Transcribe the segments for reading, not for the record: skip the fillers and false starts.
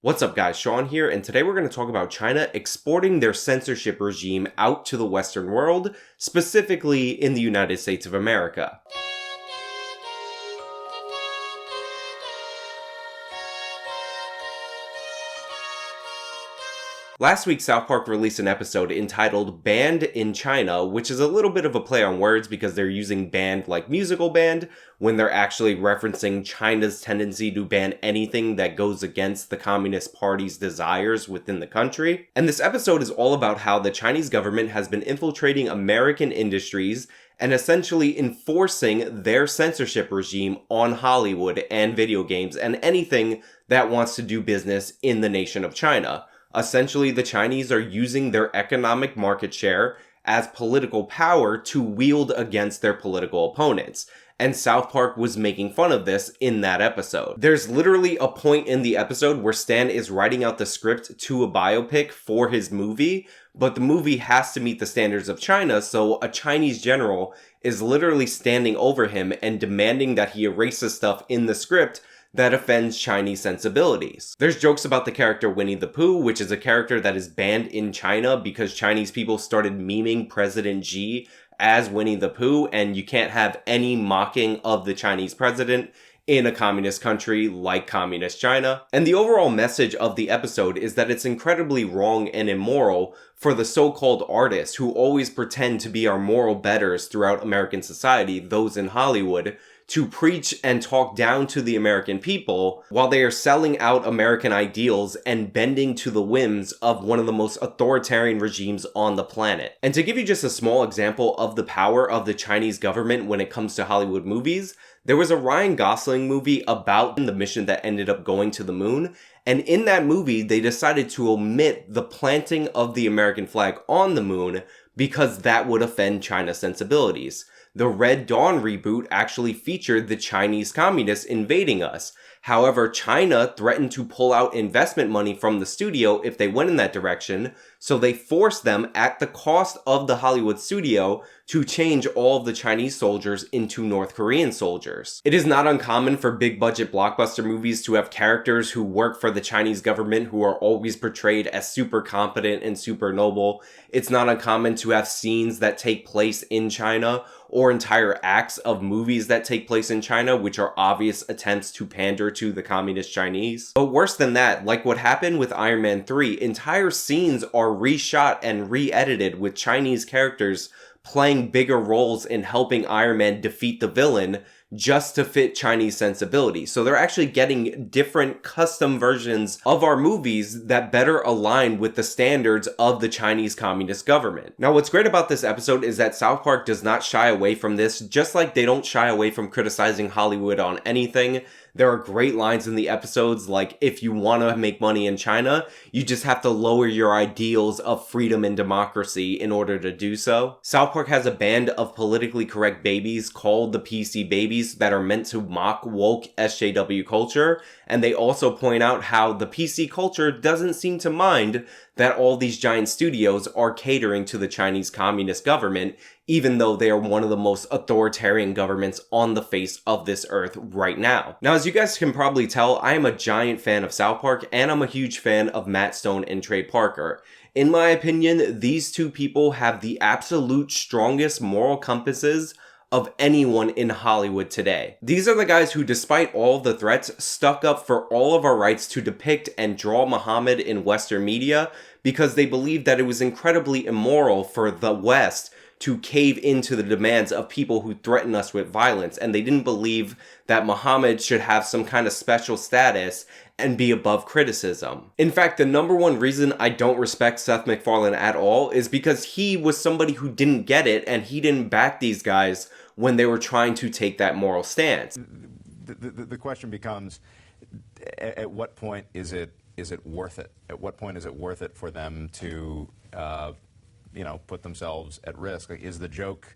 What's up guys, Sean here, and today we're going to talk about China exporting their censorship regime out to the Western world, specifically in the United States of America. Last week, South Park released an episode entitled Banned in China, which is a little bit of a play on words because they're using banned like musical band when they're actually referencing China's tendency to ban anything that goes against the Communist Party's desires within the country. And this episode is all about how the Chinese government has been infiltrating American industries and essentially enforcing their censorship regime on Hollywood and video games and anything that wants to do business in the nation of China. Essentially, the Chinese are using their economic market share as political power to wield against their political opponents. And South Park was making fun of this in that episode. There's literally a point in the episode where Stan is writing out the script to a biopic for his movie, but the movie has to meet the standards of China, so a Chinese general is literally standing over him and demanding that he erases stuff in the script that offends Chinese sensibilities. There's jokes about the character Winnie the Pooh, which is a character that is banned in China because Chinese people started memeing President Xi as Winnie the Pooh, and you can't have any mocking of the Chinese president in a communist country like communist China. And the overall message of the episode is that it's incredibly wrong and immoral for the so-called artists who always pretend to be our moral betters throughout American society, those in Hollywood, to preach and talk down to the American people while they are selling out American ideals and bending to the whims of one of the most authoritarian regimes on the planet. And to give you just a small example of the power of the Chinese government when it comes to Hollywood movies, there was a Ryan Gosling movie about the mission that ended up going to the moon, and in that movie they decided to omit the planting of the American flag on the moon because that would offend China's sensibilities. The Red Dawn reboot actually featured the Chinese communists invading us. However, China threatened to pull out investment money from the studio if they went in that direction, so they forced them at the cost of the Hollywood studio to change all of the Chinese soldiers into North Korean soldiers. It is not uncommon for big budget blockbuster movies to have characters who work for the Chinese government who are always portrayed as super competent and super noble. It's not uncommon to have scenes that take place in China or entire acts of movies that take place in China, which are obvious attempts to pander to the communist Chinese. But worse than that, like what happened with Iron Man 3, entire scenes are reshot and re-edited with Chinese characters playing bigger roles in helping Iron Man defeat the villain just to fit Chinese sensibilities. So they're actually getting different custom versions of our movies that better align with the standards of the Chinese Communist government. Now, what's great about this episode is that South Park does not shy away from this, just like they don't shy away from criticizing Hollywood on anything. There are great lines in the episodes like, if you want to make money in China, you just have to lower your ideals of freedom and democracy in order to do so. South Park has a band of politically correct babies called the PC Babies that are meant to mock woke SJW culture, and they also point out how the PC culture doesn't seem to mind that all these giant studios are catering to the Chinese Communist government, even though they are one of the most authoritarian governments on the face of this earth right now. Now, as you guys can probably tell, I am a giant fan of South Park, and I'm a huge fan of Matt Stone and Trey Parker. In my opinion, these two people have the absolute strongest moral compasses of anyone in Hollywood today. These are the guys who, despite all the threats, stuck up for all of our rights to depict and draw Muhammad in Western media because they believed that it was incredibly immoral for the West to cave into the demands of people who threaten us with violence, and they didn't believe that Muhammad should have some kind of special status and be above criticism. In fact, the number one reason I don't respect Seth MacFarlane at all is because he was somebody who didn't get it, and he didn't back these guys when they were trying to take that moral stance. The question becomes, at what point is it worth it? At what point is it worth it for them to put themselves at risk? Like, is the joke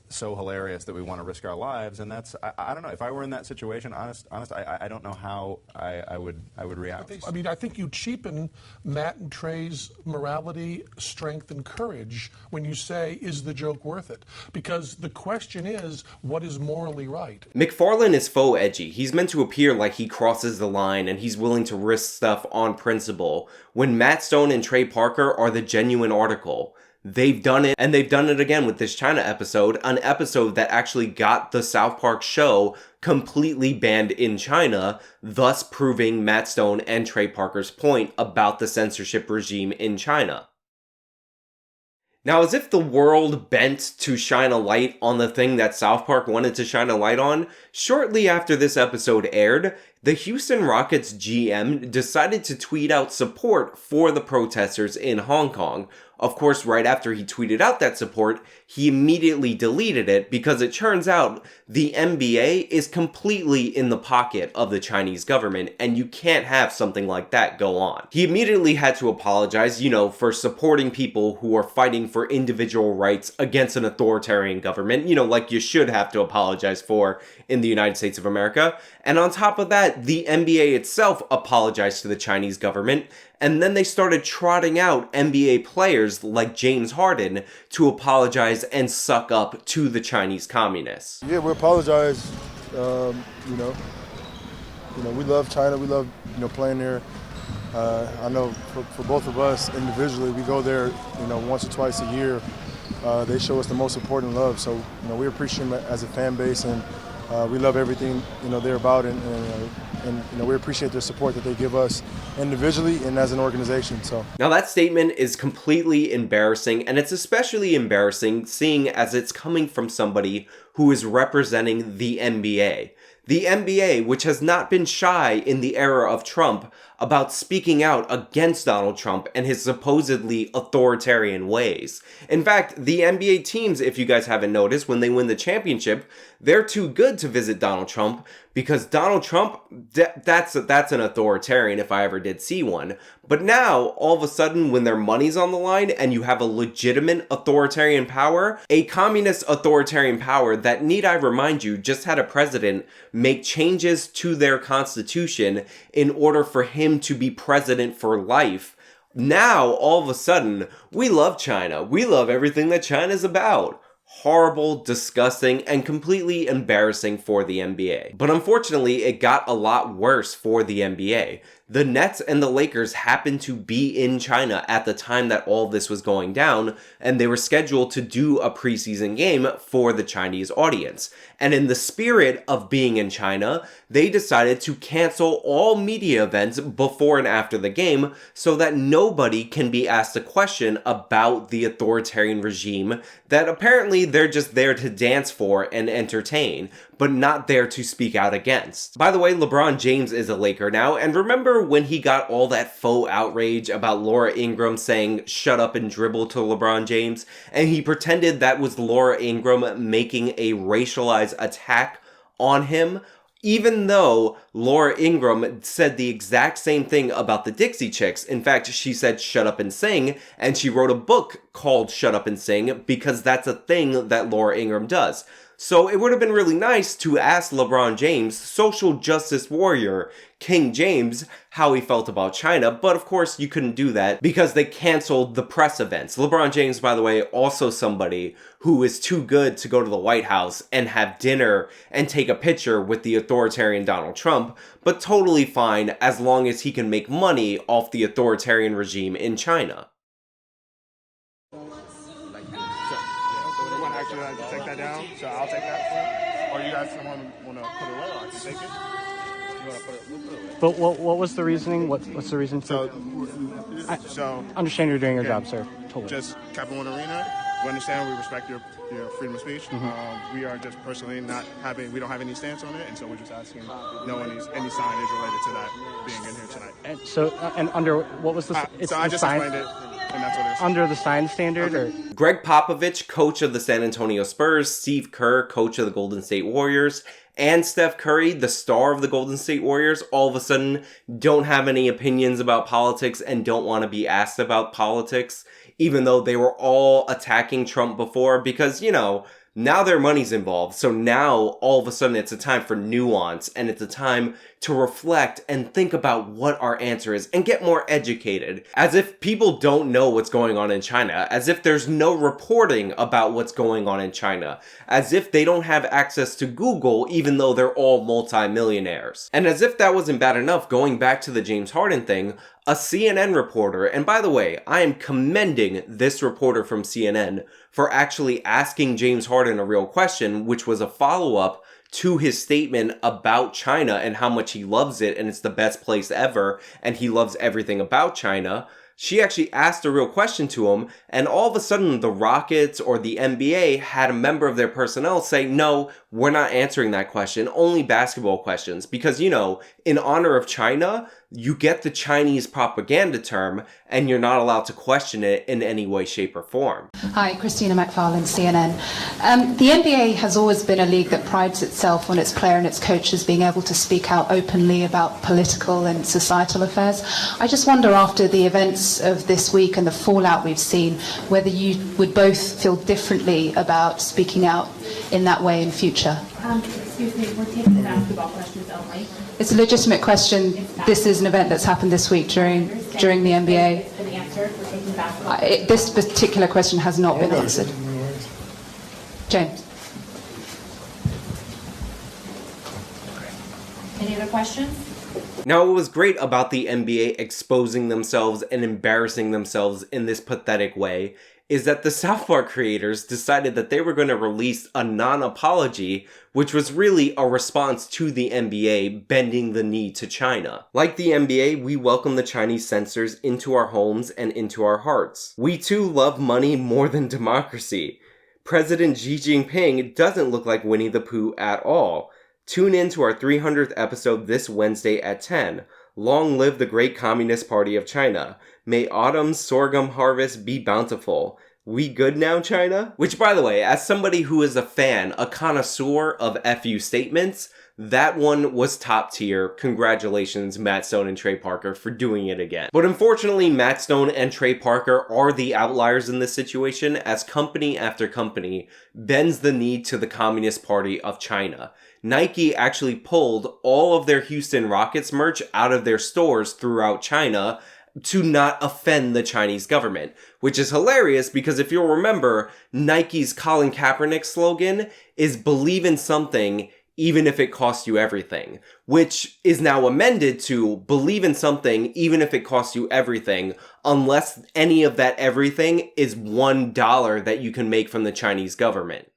so hilarious that we want to risk our lives, and I don't know. If I were in that situation, I don't know how I would react. I think you cheapen Matt and Trey's morality, strength, and courage when you say, is the joke worth it? Because the question is, what is morally right? McFarlane is faux edgy. He's meant to appear like he crosses the line and he's willing to risk stuff on principle, when Matt Stone and Trey Parker are the genuine article. They've done it, and they've done it again with this China episode, an episode that actually got the South Park show completely banned in China, thus proving Matt Stone and Trey Parker's point about the censorship regime in China. Now, as if the world bent to shine a light on the thing that South Park wanted to shine a light on, shortly after this episode aired, the Houston Rockets GM decided to tweet out support for the protesters in Hong Kong. Of course, right after he tweeted out that support, he immediately deleted it because it turns out the NBA is completely in the pocket of the Chinese government, and you can't have something like that go on. He immediately had to apologize, for supporting people who are fighting for individual rights against an authoritarian government, like you should have to apologize for in the United States of America. And on top of that, the NBA itself apologized to the Chinese government, and then they started trotting out NBA players like James Harden to apologize and suck up to the Chinese communists. Yeah, we apologize. We love China. We love playing there. I know for both of us individually, we go there once or twice a year. They show us the most important love. So we appreciate them as a fan base, and we love everything they're about, and we appreciate their support that they give us individually and as an organization. So now that statement is completely embarrassing, and it's especially embarrassing seeing as it's coming from somebody who is representing the NBA. The NBA, which has not been shy in the era of Trump about speaking out against Donald Trump and his supposedly authoritarian ways. In fact, the NBA teams, if you guys haven't noticed, when they win the championship, they're too good to visit Donald Trump because Donald Trump, that's an authoritarian if I ever did see one. But now, all of a sudden, when their money's on the line and you have a legitimate authoritarian power, a communist authoritarian power that, need I remind you, just had a president make changes to their constitution in order for him to be president for life. Now, all of a sudden, we love China. We love everything that China's about. Horrible, disgusting, and completely embarrassing for the NBA. But unfortunately, it got a lot worse for the NBA. The Nets and the Lakers happened to be in China at the time that all this was going down, and they were scheduled to do a preseason game for the Chinese audience. And in the spirit of being in China, they decided to cancel all media events before and after the game so that nobody can be asked a question about the authoritarian regime that apparently they're just there to dance for and entertain, but not there to speak out against. By the way, LeBron James is a Laker now, and remember when he got all that faux outrage about Laura Ingraham saying shut up and dribble to LeBron James, and he pretended that was Laura Ingraham making a racialized attack on him, even though Laura Ingraham said the exact same thing about the Dixie Chicks. In fact, she said shut up and sing, and she wrote a book called Shut Up and Sing because that's a thing that Laura Ingraham does. So it would have been really nice to ask LeBron James, social justice warrior, King James, how he felt about China, but of course you couldn't do that because they canceled the press events. LeBron James, by the way, also somebody who is too good to go to the White House and have dinner and take a picture with the authoritarian Donald Trump, but totally fine as long as he can make money off the authoritarian regime in China. Take that down, so I'll take that. Or you guys want to put it away, or I can take it. You want to put it away. But what was the reasoning? What's the reason for? So understand you're doing your job, sir. Totally. Just Capital One Arena. We understand. We respect your freedom of speech. Mm-hmm. We are just personally we don't have any stance on it, and so we're just asking no any signage related to that being in here tonight. And so, and under what was the? So I just explained it. And that's what it is. Under the sign standard, okay. or Greg Popovich, coach of the San Antonio Spurs, Steve Kerr, coach of the Golden State Warriors, and Steph Curry, the star of the Golden State Warriors, all of a sudden don't have any opinions about politics and don't want to be asked about politics, even though they were all attacking Trump before because, Now their money's involved, so now all of a sudden it's a time for nuance, and it's a time to reflect and think about what our answer is and get more educated. As if people don't know what's going on in China, as if there's no reporting about what's going on in China, as if they don't have access to Google even though they're all multi-millionaires. And as if that wasn't bad enough, going back to the James Harden thing, a CNN reporter, and by the way, I am commending this reporter from CNN for actually asking James Harden a real question, which was a follow-up to his statement about China and how much he loves it and it's the best place ever and he loves everything about China. She actually asked a real question to him, and all of a sudden the Rockets or the NBA had a member of their personnel say, no, we're not answering that question, only basketball questions. Because, you know, in honor of China, you get the Chinese propaganda term, and you're not allowed to question it in any way, shape, or form. Hi, Christina McFarlane, CNN. The NBA has always been a league that prides itself on its player and its coaches being able to speak out openly about political and societal affairs. I just wonder, after the events of this week and the fallout we've seen, whether you would both feel differently about speaking out in that way in future. Excuse me, we're taking the basketball questions only. It's a legitimate question. This is an event that's happened this week during the NBA. It's been answered. We're taking the basketball. This particular question has not been answered. James. Any other questions? Now, what was great about the NBA exposing themselves and embarrassing themselves in this pathetic way is that the South Park creators decided that they were going to release a non-apology, which was really a response to the NBA bending the knee to China. Like the NBA, we welcome the Chinese censors into our homes and into our hearts. We too love money more than democracy. President Xi Jinping doesn't look like Winnie the Pooh at all. Tune in to our 300th episode this Wednesday at 10. Long live the great Communist Party of China. May autumn's sorghum harvest be bountiful. We good now, China? Which, by the way, as somebody who is a fan, a connoisseur of FU statements, that one was top tier. Congratulations, Matt Stone and Trey Parker, for doing it again. But unfortunately, Matt Stone and Trey Parker are the outliers in this situation, as company after company bends the knee to the Communist Party of China. Nike actually pulled all of their Houston Rockets merch out of their stores throughout China to not offend the Chinese government, which is hilarious because if you'll remember, Nike's Colin Kaepernick slogan is believe in something even if it costs you everything, which is now amended to believe in something even if it costs you everything, unless any of that everything is $1 that you can make from the Chinese government.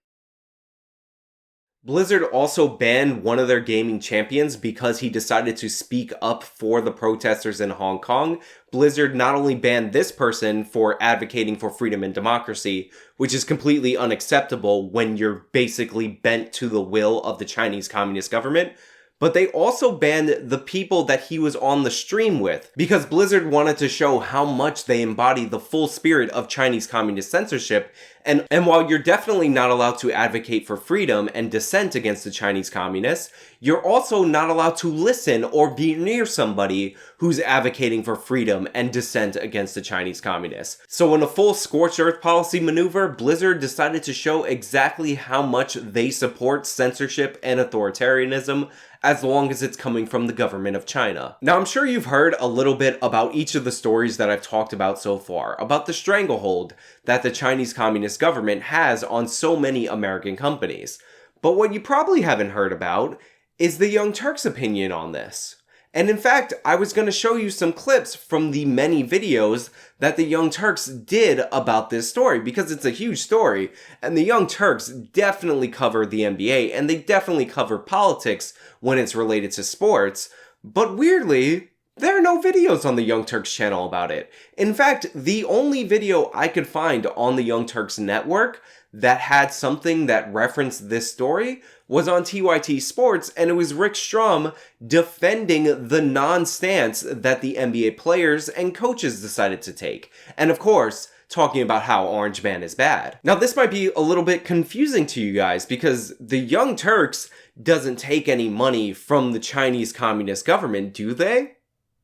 Blizzard also banned one of their gaming champions because he decided to speak up for the protesters in Hong Kong. Blizzard not only banned this person for advocating for freedom and democracy, which is completely unacceptable when you're basically bent to the will of the Chinese Communist government, but they also banned the people that he was on the stream with, because Blizzard wanted to show how much they embody the full spirit of Chinese communist censorship. And while you're definitely not allowed to advocate for freedom and dissent against the Chinese communists, you're also not allowed to listen or be near somebody who's advocating for freedom and dissent against the Chinese communists. So in a full scorched earth policy maneuver, Blizzard decided to show exactly how much they support censorship and authoritarianism, as long as it's coming from the government of China. Now, I'm sure you've heard a little bit about each of the stories that I've talked about so far, about the stranglehold that the Chinese Communist government has on so many American companies. But what you probably haven't heard about is the Young Turks' opinion on this. And in fact, I was going to show you some clips from the many videos that the Young Turks did about this story, because it's a huge story, and the Young Turks definitely cover the NBA, and they definitely cover politics when it's related to sports, but weirdly, there are no videos on the Young Turks channel about it. In fact, the only video I could find on the Young Turks network that had something that referenced this story was on TYT Sports, and it was Rick Strum defending the non-stance that the NBA players and coaches decided to take. And of course, talking about how Orange Man is bad. Now, this might be a little bit confusing to you guys because the Young Turks doesn't take any money from the Chinese Communist government, do they?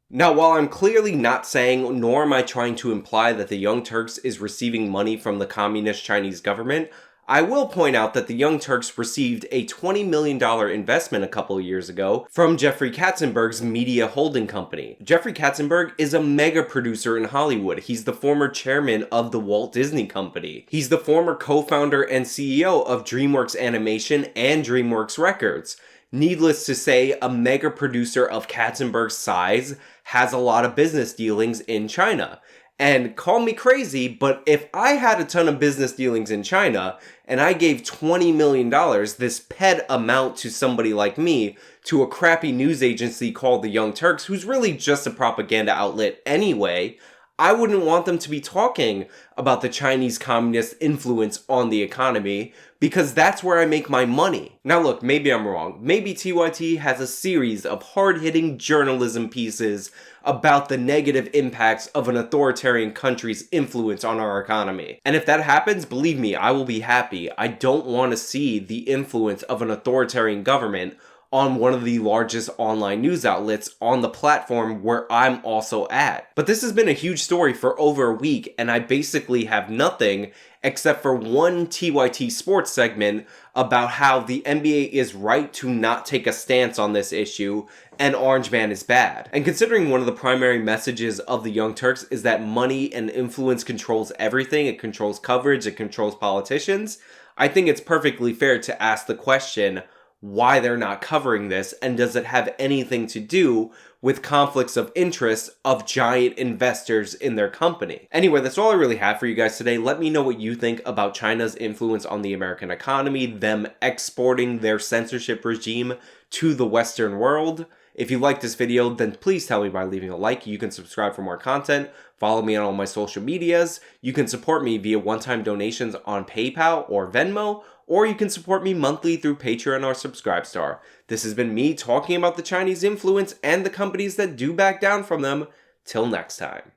Now, while I'm clearly not saying, nor am I trying to imply that the Young Turks is receiving money from the Communist Chinese government, I will point out that the Young Turks received a $20 million investment a couple of years ago from Jeffrey Katzenberg's media holding company. Jeffrey Katzenberg is a mega producer in Hollywood. He's the former chairman of the Walt Disney Company. He's the former co-founder and CEO of DreamWorks Animation and DreamWorks Records. Needless to say, a mega producer of Katzenberg's size has a lot of business dealings in China. And call me crazy, but if I had a ton of business dealings in China and I gave $20 million, this pet amount to somebody like me, to a crappy news agency called the Young Turks, who's really just a propaganda outlet anyway, I wouldn't want them to be talking about the Chinese communist influence on the economy, because that's where I make my money. Now look, maybe I'm wrong. Maybe TYT has a series of hard-hitting journalism pieces about the negative impacts of an authoritarian country's influence on our economy. And if that happens, believe me, I will be happy. I don't want to see the influence of an authoritarian government on one of the largest online news outlets on the platform where I'm also at. But this has been a huge story for over a week, and I basically have nothing except for one TYT sports segment about how the NBA is right to not take a stance on this issue and Orange Man is bad. And considering one of the primary messages of the Young Turks is that money and influence controls everything, it controls coverage, it controls politicians, I think it's perfectly fair to ask the question why they're not covering this, and does it have anything to do with conflicts of interest of giant investors in their company? Anyway, that's all I really have for you guys today. Let me know what you think about China's influence on the American economy, them exporting their censorship regime to the Western world. If you liked this video, then please tell me by leaving a like. You can subscribe for more content. Follow me on all my social medias. You can support me via one-time donations on PayPal or Venmo, or you can support me monthly through Patreon or Subscribestar. This has been me talking about the Chinese influence and the companies that do back down from them. Till next time.